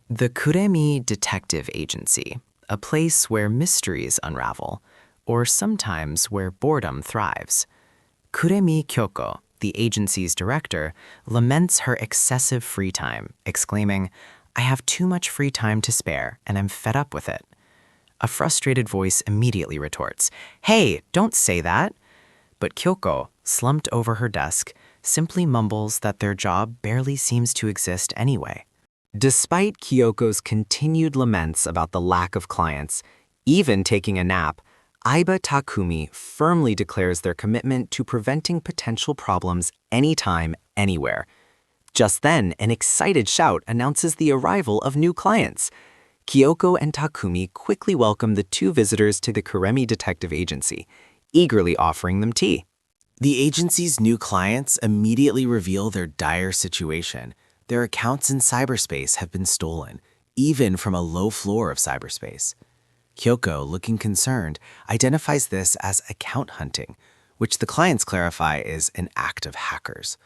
The Kuremi Detective Agency, a place where mysteries unravel, or sometimes where boredom thrives. Kuremi Kyoko, the agency's director, laments her excessive free time, exclaiming, "I have too much free time to spare, and I'm fed up with it." A frustrated voice immediately retorts, "Hey, don't say that." But Kyoko, slumped over her desk, simply mumbles that their job barely seems to exist anyway. Despite Kyoko's continued laments about the lack of clients, even taking a nap, Aiba Takumi firmly declares their commitment to preventing potential problems anytime, anywhere. Just then, an excited shout announces the arrival of new clients. Kyoko and Takumi quickly welcome the two visitors to the Kuremi Detective Agency, eagerly offering them tea. The agency's new clients immediately reveal their dire situation. Their accounts in cyberspace have been stolen, even from a low floor of cyberspace. Kyoko, looking concerned, identifies this as account hunting, which the clients clarify is an act of hackers.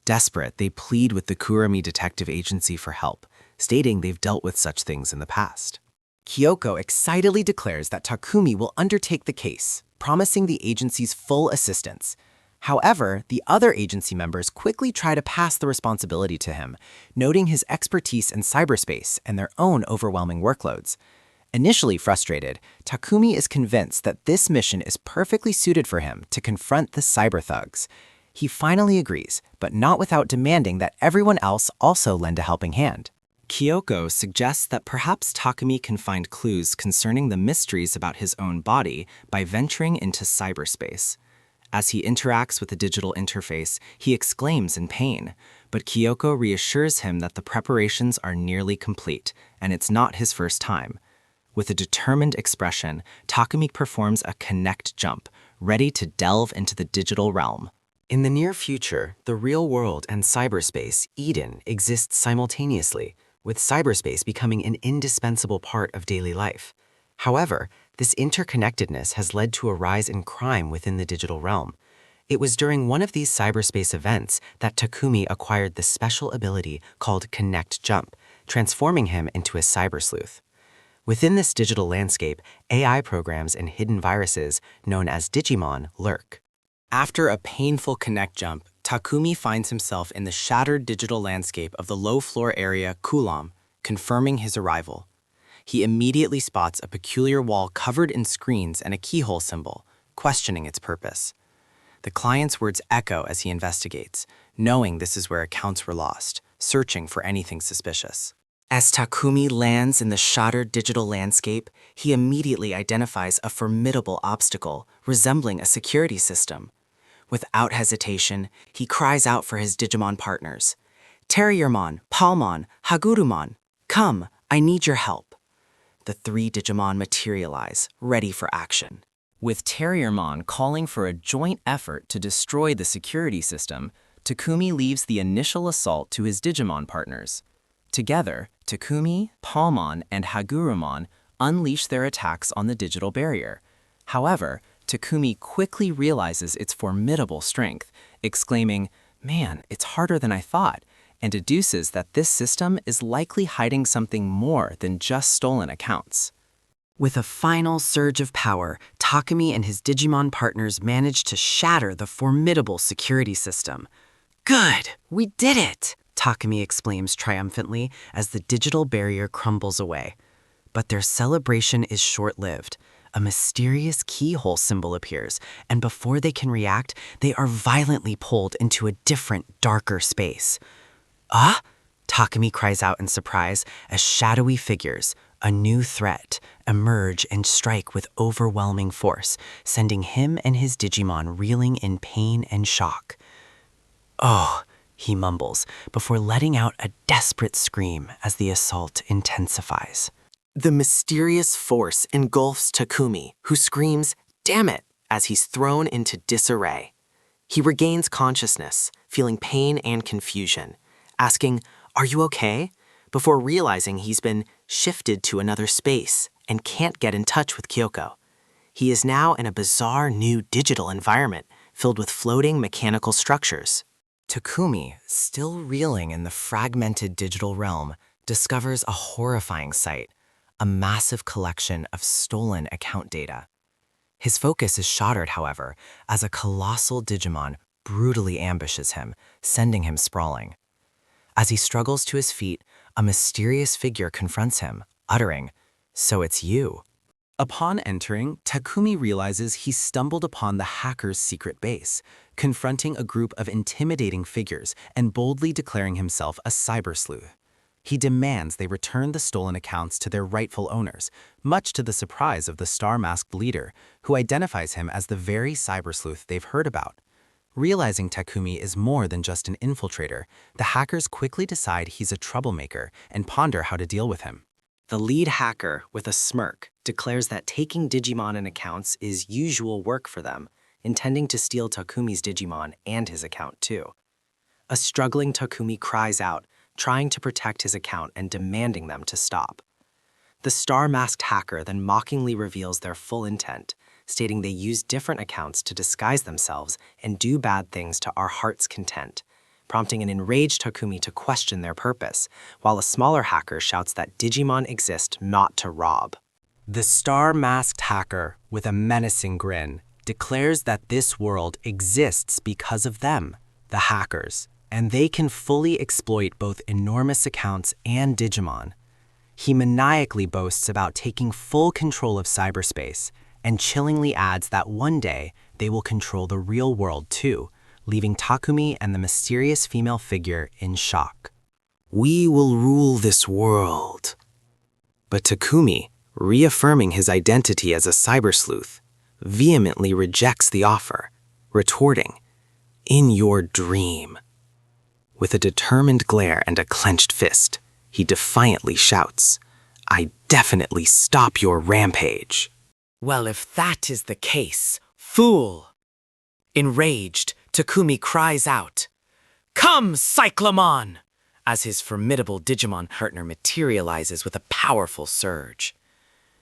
Desperate, they plead with the Kuremi Detective Agency for help, stating they've dealt with such things in the past. Kyoko excitedly declares that Takumi will undertake the case, promising the agency's full assistance. However, the other agency members quickly try to pass the responsibility to him, noting his expertise in cyberspace and their own overwhelming workloads. Initially frustrated, Takumi is convinced that this mission is perfectly suited for him to confront the cyber thugs. He finally agrees, but not without demanding that everyone else also lend a helping hand. Kyoko suggests that perhaps Takumi can find clues concerning the mysteries about his own body by venturing into cyberspace. As he interacts with the digital interface, he exclaims in pain, but Kyoko reassures him that the preparations are nearly complete, and it's not his first time. With a determined expression, Takumi performs a connect jump, ready to delve into the digital realm. In the near future, the real world and cyberspace, Eden, exist simultaneously, with cyberspace becoming an indispensable part of daily life. However, this interconnectedness has led to a rise in crime within the digital realm. It was during one of these cyberspace events that Takumi acquired the special ability called Connect Jump, transforming him into a cyber sleuth. Within this digital landscape, AI programs and hidden viruses, known as Digimon, lurk. After a painful connect jump, Takumi finds himself in the shattered digital landscape of the low-floor area Kulam, confirming his arrival. He immediately spots a peculiar wall covered in screens and a keyhole symbol, questioning its purpose. The client's words echo as he investigates, knowing this is where accounts were lost, searching for anything suspicious. As Takumi lands in the shattered digital landscape, he immediately identifies a formidable obstacle resembling a security system. Without hesitation, he cries out for his Digimon partners. "Terriermon, Palmon, Hagurumon, come, I need your help." The three Digimon materialize, ready for action. With Terriermon calling for a joint effort to destroy the security system, Takumi leaves the initial assault to his Digimon partners. Together, Takumi, Palmon, and Hagurumon unleash their attacks on the digital barrier. However, Takumi quickly realizes its formidable strength, exclaiming, "Man, it's harder than I thought," and deduces that this system is likely hiding something more than just stolen accounts. With a final surge of power, Takumi and his Digimon partners manage to shatter the formidable security system. "Good! We did it!" Takumi exclaims triumphantly as the digital barrier crumbles away. But their celebration is short-lived. A mysterious keyhole symbol appears, and before they can react, they are violently pulled into a different, darker space. "Ah!" Takumi cries out in surprise as shadowy figures, a new threat, emerge and strike with overwhelming force, sending him and his Digimon reeling in pain and shock. "Oh," he mumbles, before letting out a desperate scream as the assault intensifies. The mysterious force engulfs Takumi, who screams, "Damn it," as he's thrown into disarray. He regains consciousness, feeling pain and confusion, asking, "Are you okay?" before realizing he's been shifted to another space and can't get in touch with Kyoko. He is now in a bizarre new digital environment filled with floating mechanical structures. Takumi, still reeling in the fragmented digital realm, discovers a horrifying sight, a massive collection of stolen account data. His focus is shattered, however, as a colossal Digimon brutally ambushes him, sending him sprawling. As he struggles to his feet, a mysterious figure confronts him, uttering, "So it's you." Upon entering, Takumi realizes he stumbled upon the hacker's secret base, confronting a group of intimidating figures and boldly declaring himself a cyber sleuth. He demands they return the stolen accounts to their rightful owners, much to the surprise of the star-masked leader, who identifies him as the very cyber sleuth they've heard about. Realizing Takumi is more than just an infiltrator, the hackers quickly decide he's a troublemaker and ponder how to deal with him. The lead hacker, with a smirk, declares that taking Digimon and accounts is usual work for them, intending to steal Takumi's Digimon and his account too. A struggling Takumi cries out, trying to protect his account and demanding them to stop. The star-masked hacker then mockingly reveals their full intent, stating they use different accounts to disguise themselves and do bad things to our heart's content, prompting an enraged Takumi to question their purpose, while a smaller hacker shouts that Digimon exist not to rob. The star-masked hacker, with a menacing grin, declares that this world exists because of them, the hackers, and they can fully exploit both enormous accounts and Digimon. He maniacally boasts about taking full control of cyberspace, and chillingly adds that one day they will control the real world too, leaving Takumi and the mysterious female figure in shock. "We will rule this world." But Takumi, reaffirming his identity as a cyber sleuth, vehemently rejects the offer, retorting, "In your dream." With a determined glare and a clenched fist, he defiantly shouts, "I definitely stop your rampage." Well, if that is the case, fool! Enraged, Takumi cries out, "Come, Cyclomon!" as his formidable Digimon partner materializes with a powerful surge.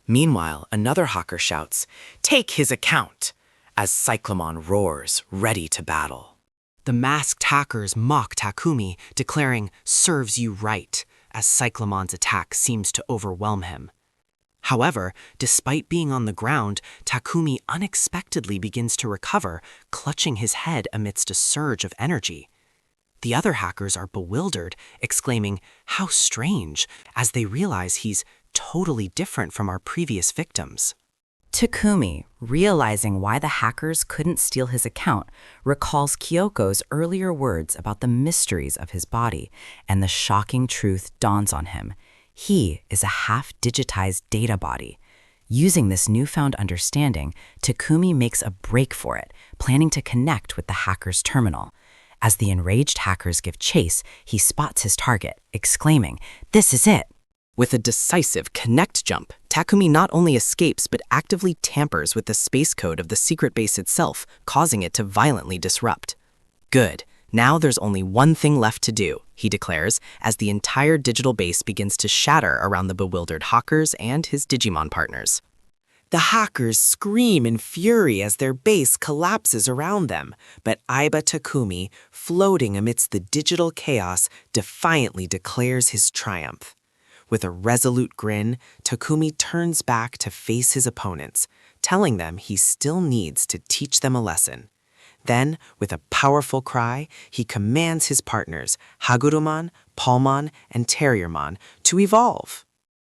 Meanwhile, another hacker shouts, "Take his account!" as Cyclomon roars, ready to battle. The masked hackers mock Takumi, declaring, "Serves you right," as Cyclomon's attack seems to overwhelm him. However, despite being on the ground, Takumi unexpectedly begins to recover, clutching his head amidst a surge of energy. The other hackers are bewildered, exclaiming, "How strange," as they realize he's totally different from our previous victims. Takumi, realizing why the hackers couldn't steal his account, recalls Kyoko's earlier words about the mysteries of his body, and the shocking truth dawns on him. He is a half-digitized data body. Using this newfound understanding, Takumi makes a break for it, planning to connect with the hacker's terminal. As the enraged hackers give chase, he spots his target, exclaiming, "This is it!" With a decisive connect jump, Takumi not only escapes but actively tampers with the space code of the secret base itself, causing it to violently disrupt. "Good. Now there's only one thing left to do," he declares, as the entire digital base begins to shatter around the bewildered hackers and his Digimon partners. The hackers scream in fury as their base collapses around them, but Aiba Takumi, floating amidst the digital chaos, defiantly declares his triumph. With a resolute grin, Takumi turns back to face his opponents, telling them he still needs to teach them a lesson. Then, with a powerful cry, he commands his partners, Hagurumon, Palmon, and Terriermon, to evolve.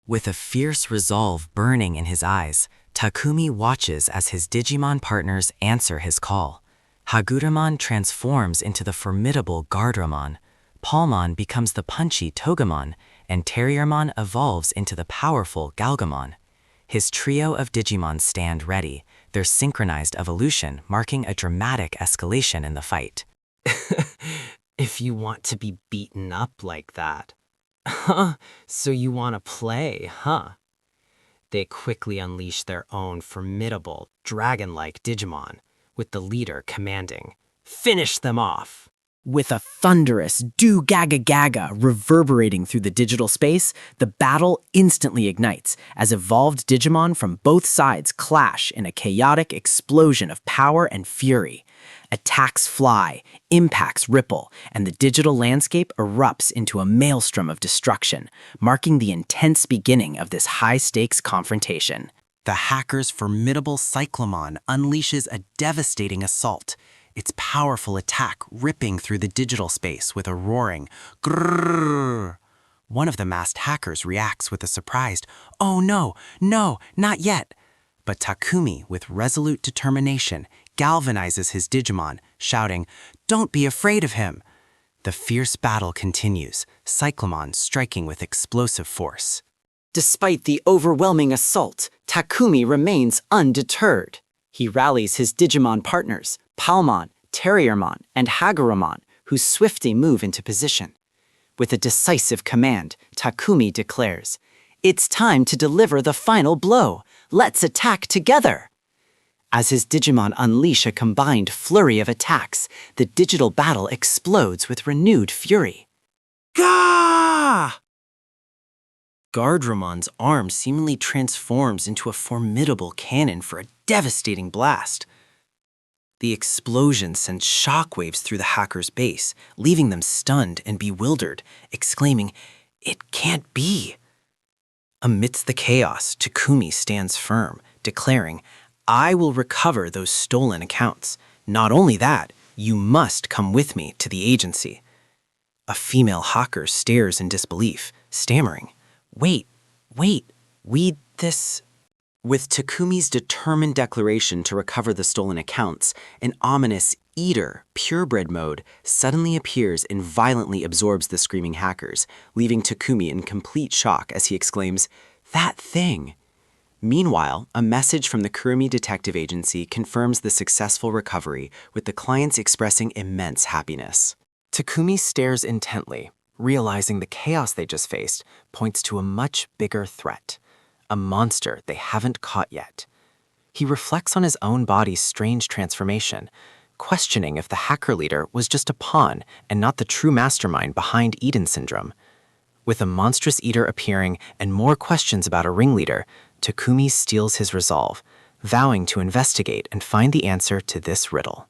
With a fierce resolve burning in his eyes, Takumi watches as his Digimon partners answer his call. Hagurumon transforms into the formidable Guardramon, Palmon becomes the punchy Togemon, and Terriermon evolves into the powerful Galgamon. His trio of Digimon stand ready, their synchronized evolution marking a dramatic escalation in the fight. If you want to be beaten up like that. Huh? So you want to play, huh? They quickly unleash their own formidable, dragon-like Digimon, with the leader commanding, "Finish them off!" With a thunderous do-gaga-gaga reverberating through the digital space, the battle instantly ignites as evolved Digimon from both sides clash in a chaotic explosion of power and fury. Attacks fly, impacts ripple, and the digital landscape erupts into a maelstrom of destruction, marking the intense beginning of this high-stakes confrontation. The hacker's formidable cyclomon unleashes a devastating assault, its powerful attack ripping through the digital space with a roaring grrrr. One of the masked hackers reacts with a surprised, "Oh no, no, not yet." But Takumi, with resolute determination, galvanizes his Digimon, shouting, "Don't be afraid of him." The fierce battle continues, Cyclomon striking with explosive force. Despite the overwhelming assault, Takumi remains undeterred. He rallies his Digimon partners, Palmon, Terriermon, and Hagurumon, who swiftly move into position. With a decisive command, Takumi declares, "It's time to deliver the final blow. Let's attack together." As his Digimon unleash a combined flurry of attacks, the digital battle explodes with renewed fury. Gah! Gardrumon's arm seemingly transforms into a formidable cannon for a devastating blast. The explosion sends shockwaves through the hacker's base, leaving them stunned and bewildered, exclaiming, "It can't be." Amidst the chaos, Takumi stands firm, declaring, "I will recover those stolen accounts. Not only that, you must come with me to the agency." A female hacker stares in disbelief, stammering, Wait, this... With Takumi's determined declaration to recover the stolen accounts, an ominous Eater, purebred mode, suddenly appears and violently absorbs the screaming hackers, leaving Takumi in complete shock as he exclaims, "That thing!" Meanwhile, a message from the Kurumi Detective Agency confirms the successful recovery, with the clients expressing immense happiness. Takumi stares intently, realizing the chaos they just faced points to a much bigger threat, a monster they haven't caught yet. He reflects on his own body's strange transformation, questioning if the hacker leader was just a pawn and not the true mastermind behind Eden Syndrome. With a monstrous eater appearing and more questions about a ringleader, Takumi steels his resolve, vowing to investigate and find the answer to this riddle.